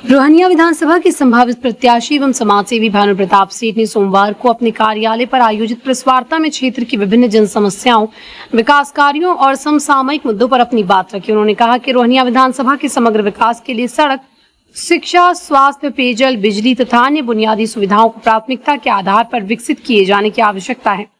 रोहनिया विधानसभा के संभावित प्रत्याशी एवं समाजसेवी भानु प्रताप सेठ ने सोमवार को अपने कार्यालय पर आयोजित प्रेस वार्ता में क्षेत्र की विभिन्न जन समस्याओं, विकास कार्यों और समसामयिक मुद्दों पर अपनी बात रखी। उन्होंने कहा कि रोहनिया विधानसभा के समग्र विकास के लिए सड़क, शिक्षा, स्वास्थ्य, पेयजल, बिजली तथा अन्य बुनियादी सुविधाओं को प्राथमिकता के आधार पर विकसित किए जाने की आवश्यकता है।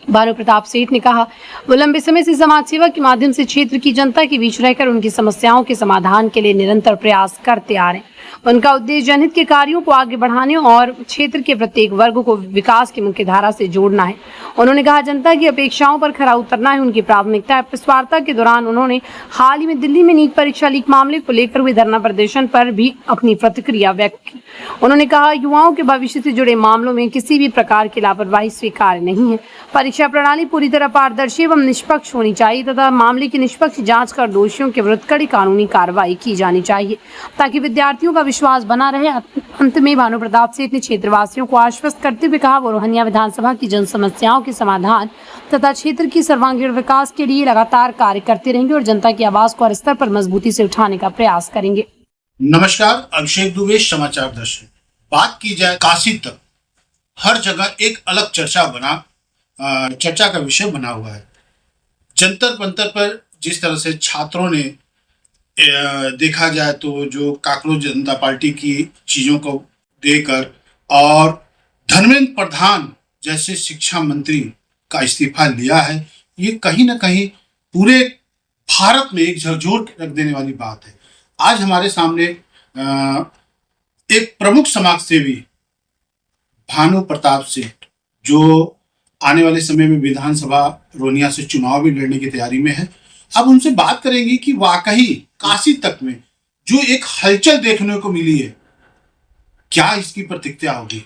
भानु प्रताप सेठ ने कहा, वो लंबे समय से समाज सेवा के माध्यम से क्षेत्र की जनता के बीच रहकर उनकी समस्याओं के समाधान के लिए निरंतर प्रयास करते आ रहे हैं। उनका उद्देश्य जनहित के कार्यों को आगे बढ़ाने और क्षेत्र के प्रत्येक वर्ग को विकास की मुख्य धारा से जोड़ना है। उन्होंने कहा, जनता की अपेक्षाओं पर खरा उतरना है उनकी प्राथमिकता है। प्रेस वार्ता के दौरान उन्होंने हाल ही में दिल्ली में नीट परीक्षा लीक मामले को लेकर हुए धरना प्रदर्शन पर भी अपनी प्रतिक्रिया व्यक्त की। उन्होंने कहा, युवाओं के भविष्य से जुड़े मामलों में किसी भी प्रकार की लापरवाही स्वीकार्य नहीं है। परीक्षा प्रणाली पूरी तरह पारदर्शी एवं निष्पक्ष होनी चाहिए तथा मामले की निष्पक्ष जांच कर दोषियों के विरुद्ध कड़ी कानूनी कार्रवाई की जानी चाहिए ताकि विद्यार्थियों का विश्वास बना रहे। अंत में भानु प्रताप सेठ ने क्षेत्रवासियों को आश्वस्त करते हुए कहा, वो रोहनिया विधानसभा की जन समस्याओं के समाधान तथा क्षेत्र की सर्वांगीण विकास के लिए लगातार कार्य करते रहेंगे और जनता की आवाज को हर स्तर पर मजबूती से उठाने का प्रयास करेंगे। नमस्कार, अभिषेक दुबे, समाचार दर्शन। बात की जाए काशी तक, हर जगह एक अलग चर्चा का विषय बना हुआ है। जंतर मंतर पर जिस तरह से छात्रों ने देखा जाए तो जो कांग्रेस जनता पार्टी की चीजों को देकर और धर्मेंद्र प्रधान जैसे शिक्षा मंत्री का इस्तीफा लिया है, ये कहीं ना कहीं पूरे भारत में एक झकझोर रख देने वाली बात है। आज हमारे सामने एक प्रमुख समाजसेवी भानु प्रताप सेठ, जो आने वाले समय में विधानसभा रोहनिया से चुनाव भी लड़ने की तैयारी में है। अब उनसे बात करेंगे कि वाकई काशी तक में जो एक हलचल देखने को मिली है, क्या इसकी प्रतिक्रिया होगी।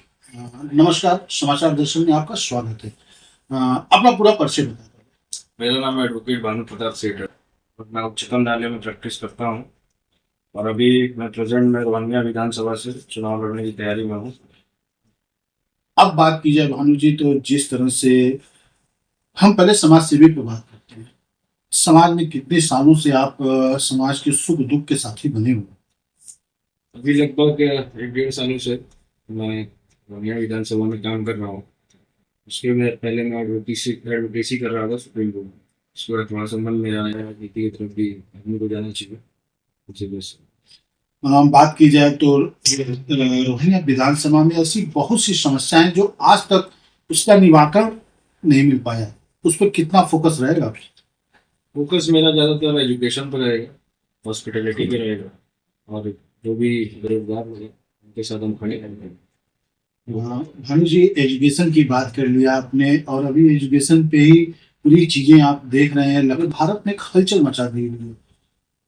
नमस्कार, समाचार दर्शन में आपका स्वागत है। अपना पूरा परिचय बता दो। मेरा नाम एडवोकेट भानु प्रताप सेठ है और मैं उच्चतम न्यायालय में प्रैक्टिस करता हूँ और अभी मैं प्रेजेंट में रोहनिया विधानसभा से चुनाव लड़ने की तैयारी में हूँ। अब बात की जाए भानु जी, तो जिस तरह से हम पहले समाज सेवी पे बात करते हैं, समाज में कितने सालों से आप समाज के सुख दुख के साथी बने हुए? अभी लगभग 1-1.5 सालों से मैं रोहनिया विधानसभा में काम कर रहा हूँ। उसके में पहले मैं एडवोकेसी कर रहा था सुप्रीम कोर्ट में। उसके बाद थोड़ा सा मन मेरा नीति की तरफ भी आदमी को जाना चाहिए। बात की जाए तो रोहनिया विधानसभा में ऐसी बहुत सी समस्याएं जो आज तक उसका निवारण नहीं मिल पाया, उस पर कितना फोकस रहेगा? फोकस मेरा ज़्यादातर एजुकेशन पर रहेगा, हॉस्पिटलिटी पे रहेगा और जो भी बेरोजगार लोग हैं उनके साथ हम खड़े रहेंगे। भानु जी, एजुकेशन की बात कर लिया आपने और अभी एजुकेशन पे ही पूरी चीजें आप देख रहे हैं। लगभग भारत में हलचल मचा दी हुई है।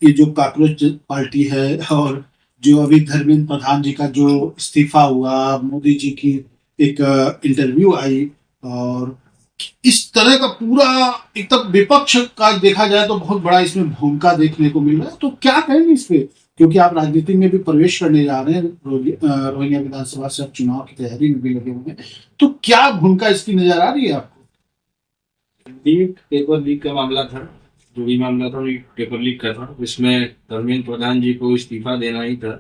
ये जो कांग्रेस पार्टी है और जो अभी धर्मेंद्र प्रधान जी का जो इस्तीफा हुआ, मोदी जी की एक इंटरव्यू आई और इस तरह का पूरा एक तक विपक्ष का देखा जाए तो बहुत बड़ा इसमें भूमिका देखने को मिल रहा है। तो क्या कहेंगे इस पे, क्योंकि आप राजनीति में भी प्रवेश करने जा रहे हैं, रोहनिया विधानसभा से आप चुनाव की तैयारी में भी लगे हुए हैं, तो क्या भूमिका इसकी नजर आ रही है आपको? पेपर लीक का मामला था, जो भी मामला था पेपर लीक का था, इसमें धर्मेंद्र प्रधान जी को इस्तीफा देना ही था।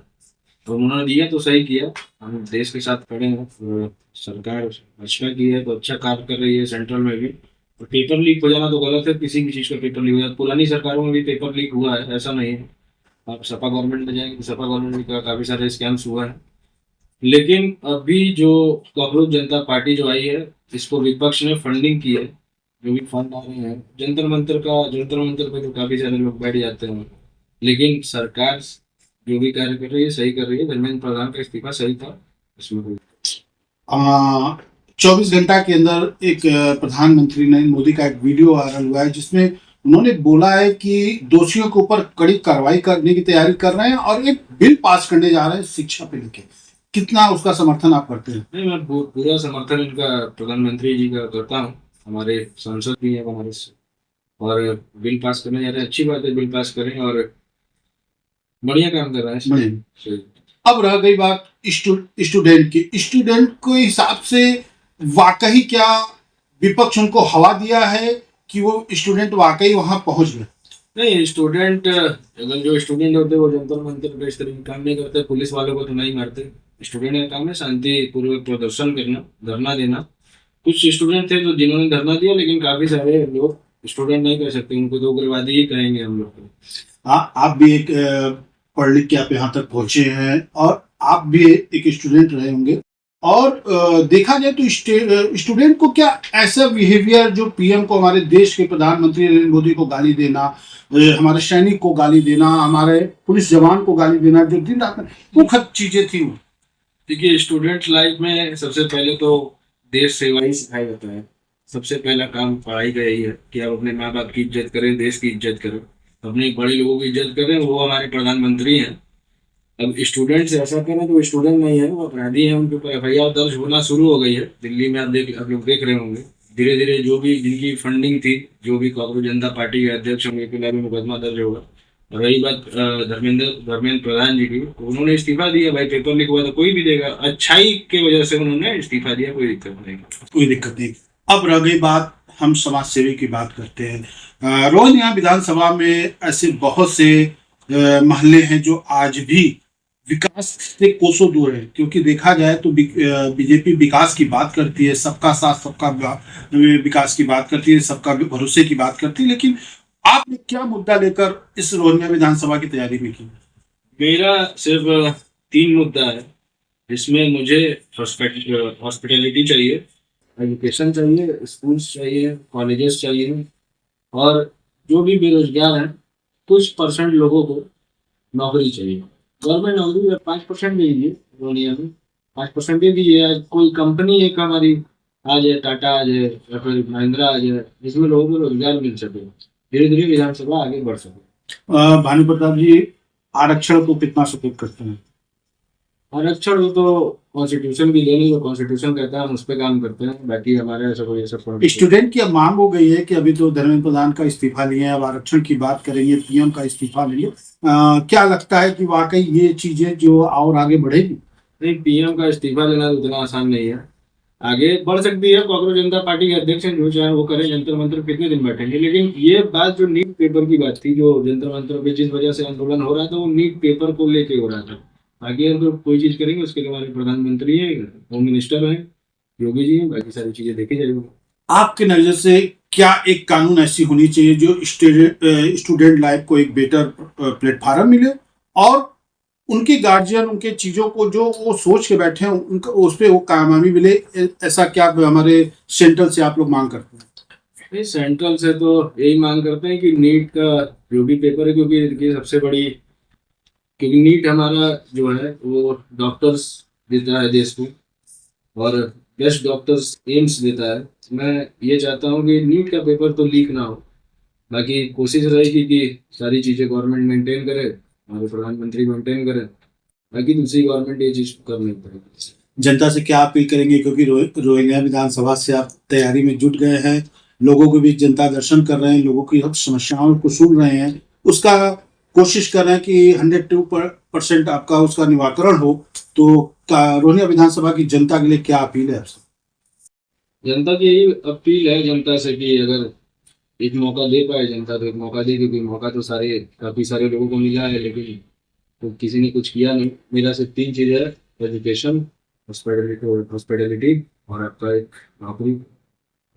तो उन्होंने दिया तो सही किया, हम देश के साथ खड़े हैं। सरकार अच्छा की है तो अच्छा कार्य कर रही है सेंट्रल में भी। तो पेपर लीक हो जाना तो गलत है, किसी भी चीज़ का पेपर लीक हो जाता। पुरानी सरकारों में भी पेपर लीक हुआ है, ऐसा नहीं है। आप सपा गवर्नमेंट में जाएंगे, सपा गवर्नमेंट का काफ़ी सारे स्कैम्स हुआ है। लेकिन अभी जो कांग्रेस जनता पार्टी जो आई है, इसको विपक्ष ने फंडिंग की है। जो भी फंड आ रहे हैं जंतर मंतर पे तो काफ़ी सारे लोग बैठ जाते हैं, लेकिन सरकार जो भी कार्य कर रही है सही कर रही है। धर्मेंद्र प्रधान का इस्तीफा सही था। इसमें 24 घंटा के अंदर एक प्रधानमंत्री नरेंद्र मोदी का एक वीडियो वायरल हुआ है जिसमें उन्होंने बोला है कि दोषियों के ऊपर कड़ी कार्रवाई करने की तैयारी कर रहे हैं और एक बिल पास करने जा रहे हैं शिक्षा पे लेके। कितना उसका समर्थन आप करते हैं? नहीं, मैं पूरा समर्थन इनका प्रधानमंत्री जी का करता हूँ। हमारे सांसद भी है हमारे से, और बिल पास करने जा रहे हैं, अच्छी बात है, बिल पास करें और बढ़िया काम कर रहे हैं। अब रह गई बात स्टूडेंट की। स्टूडेंट के हिसाब से वाकई क्या विपक्ष उनको हवा दिया है कि वो स्टूडेंट वाकई वहां पहुंच गए? नहीं, स्टूडेंट अगर जो स्टूडेंट होते हैं वो जंतर मंतर पे इस तरह के काम नहीं करते, पुलिस वालों को तो नहीं मारते। स्टूडेंट का काम है शांति पूर्वक प्रदर्शन करना, धरना देना। कुछ स्टूडेंट थे जो जिन्होंने धरना दिया, लेकिन काफी सारे लोग स्टूडेंट नहीं कर सकते, उनको तो उग्रवादी ही कहेंगे हम लोग को। आप भी एक पढ़ लिख के आप यहाँ तक पहुंचे हैं और आप भी एक स्टूडेंट रहे होंगे और देखा जाए तो स्टूडेंट को क्या ऐसा बिहेवियर जो पीएम को, हमारे देश के प्रधानमंत्री नरेंद्र मोदी को गाली देना, हमारे सैनिक को गाली देना, हमारे पुलिस जवान को गाली देना, जो दिन रात मुख्य चीजें थी वो। देखिए, स्टूडेंट लाइफ में सबसे पहले तो देश सेवा ही सिखाया जाता है। सबसे पहला काम पढ़ाई का यही है कि आप अपने माँ बाप की इज्जत करें, देश की इज्जत करें, अपने बड़े लोगों की इज्जत करें, वो हमारे प्रधानमंत्री हैं। अब स्टूडेंट से ऐसा करें तो वो स्टूडेंट नहीं है, वो अपराधी हैं, उनके ऊपर एफआईआर दर्ज होना शुरू हो गई है। दिल्ली में आप लोग देख रहे होंगे, धीरे धीरे जो भी जिनकी फंडिंग थी, जो भी कॉकरोच जनता पार्टी के अध्यक्ष होंगे, के खिलाफ मुकदमा दर्ज होगा। और रही बात धर्मेंद्र प्रधान जी की, तो उन्होंने इस्तीफा दिया। भाई, पेपर लीक हुआ तो कोई भी देगा, अच्छाई की वजह से उन्होंने इस्तीफा दिया, कोई दिक्कत नहीं। कोई दिक्कत नहीं। अब रह गई बात, हम समाज सेवी की बात करते हैं। रोज यहाँ विधानसभा में ऐसे बहुत से महल्ले हैं जो आज भी विकास से कोसों दूर है, क्योंकि देखा जाए तो बीजेपी विकास की बात करती है, सबका साथ सबका विकास की बात करती है, सबका भरोसे की बात करती है, लेकिन आपने क्या मुद्दा लेकर इस रोहनिया विधानसभा की तैयारी में की? मेरा सिर्फ 3 मुद्दा है। इसमें मुझे हॉस्पिटैलिटी चाहिए, एजुकेशन चाहिए, स्कूल्स चाहिए, कॉलेजेस चाहिए, और जो भी बेरोजगार हैं कुछ परसेंट लोगों को नौकरी चाहिए। गवर्नमेंट नौकरी 5% दे दीजिए, रोनिया में 5% दे दीजिए। या कोई कंपनी एक हमारी आ जाए, टाटा आ जाए या फिर महिंद्रा आ जाए, जिसमें लोगों को रोजगार मिल सके, धीरे धीरे विधानसभा आगे बढ़ सके। भानु प्रताप जी, आरक्षण को कितना सपोर्ट करते हैं? आरक्षण तो कॉन्स्टिट्यूशन की लेनी, जो कॉन्स्टिट्यूशन कहता है हम उस पर काम करते हैं, बाकी हमारे ऐसा कोई ऐसा स्टूडेंट की अब मांग हो गई है कि अभी तो धर्मेंद्र प्रधान का इस्तीफा लिए, अब आरक्षण की बात करेंगे, पीएम का इस्तीफा लिए। क्या लगता है कि वाकई ये चीजें जो और आगे बढ़ेगी? नहीं, पीएम का इस्तीफा लेना तो उतना आसान नहीं है, आगे बढ़ सकती है। कॉकरोच जनता पार्टी के अध्यक्ष हैं, जो चाहे वो करें, जंतर मंत्र कितने दिन बैठेंगे। लेकिन ये बात जो नीट पेपर की बात थी, जो जंतर मंत्र पे जिस वजह से आंदोलन हो रहा था, वो नीट पेपर को लेके हो रहा था। बाकी अगर कोई चीज करेंगे उसके लिए हमारे प्रधानमंत्री है, होम मिनिस्टर है योगी जी, बाकी सारी चीजें देखी जाएगी। आपके नजर से क्या एक कानून ऐसी होनी चाहिए जो स्टूडेंट लाइफ को एक बेटर प्लेटफॉर्म मिले और उनके गार्जियन उनके चीजों को जो वो सोच के बैठे हैं उनका उस पर वो कामयाबी मिले? ऐसा क्या हमारे सेंट्रल से आप लोग मांग करते हैं? सेंट्रल से तो यही मांग करते हैं कि नीट का जो भी पेपर है, क्योंकि इनकी सबसे बड़ी, क्योंकि नीट हमारा जो है वो डॉक्टर्स देता है देश को, और बेस्ट डॉक्टर्स एम्स देता है। मैं ये चाहता हूँ कि नीट का पेपर तो लीक ना हो, बाकी कोशिश रहेगी कि सारी चीज़ें गवर्नमेंट मेंटेन करे, हमारे प्रधानमंत्री मेंटेन करे, बाकी दूसरी गवर्नमेंट ये चीज़ करनी पड़ेगी। जनता से क्या अपील करेंगे, क्योंकि रोहिंग्या विधानसभा से आप तैयारी में जुट गए हैं, लोगों को भी जनता दर्शन कर रहे हैं, लोगों की समस्याओं को सुन रहे हैं, उसका कोशिश कर रहे हैं कि 102% आपका उसका निवारण हो, तो रोहिंग्या विधानसभा की जनता के लिए क्या अपील है आपसे? जनता की यही अपील है जनता से कि अगर एक मौका दे पाए जनता तो एक मौका दे, क्योंकि मौका तो काफी सारे लोगों को मिला है, लेकिन तो किसी ने कुछ किया नहीं। मेरा सिर्फ 3 चीज़ है, एजुकेशन, हॉस्पिटैलिटी और आपका एक नौकरी,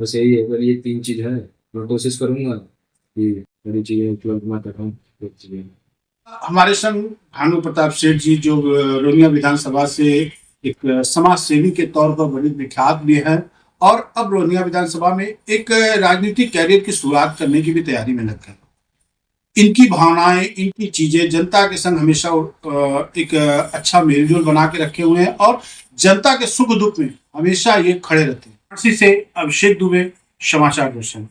बस यही है। अगर ये 3 चीज़ है, मैं कोशिश करूंगा कि सारी चीज़ें उपलब्ध मैं कर पाऊँ। हमारे संग भानु प्रताप सेठ जी, जो रोहिंग्या विधानसभा से एक समाज सेवी के तौर पर बड़ी विख्यात भी है और अब रोहिंग्या विधानसभा में एक राजनीतिक कैरियर की शुरुआत करने की भी तैयारी में लग गए। इनकी भावनाएं, इनकी चीजें जनता के संग हमेशा एक अच्छा मेलजोल बना के रखे हुए हैं और जनता के सुख दुख में हमेशा ये खड़े रहते हैं। इसी से अभिषेक दुबे, समाचार दर्शन।